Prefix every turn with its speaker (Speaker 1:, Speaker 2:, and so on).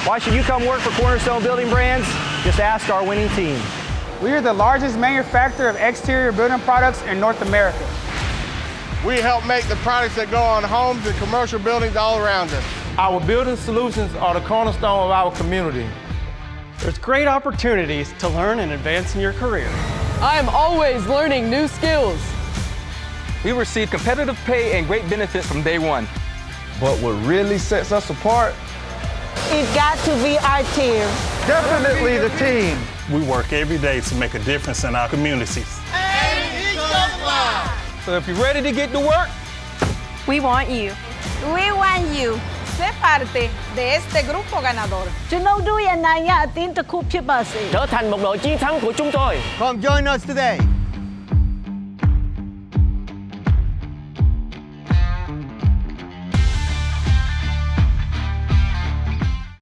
Speaker 1: Why should you come work for Cornerstone Building Brands? Just ask our winning team.
Speaker 2: We are the largest manufacturer of exterior building products in North America.
Speaker 3: We help make the products that go on homes and commercial buildings all around us.
Speaker 4: Our building solutions are the cornerstone of our community.
Speaker 5: There's great opportunities to learn and advance in your career.
Speaker 6: I am always learning new skills.
Speaker 7: We receive competitive pay and great benefits from day one.
Speaker 4: But what really sets us apart?
Speaker 8: It's got to be our team.
Speaker 4: Definitely the team.
Speaker 9: We work every day to make a difference in our communities.
Speaker 7: So if you're ready to get to work,
Speaker 10: we want you.
Speaker 8: We want you.
Speaker 10: Sé parte de este grupo ganador.
Speaker 8: Chúng tôi đuôi anh này tin tức खूप chip basi.
Speaker 1: Trở thành một đội chiến thắng của chúng tôi.
Speaker 3: Come join us today.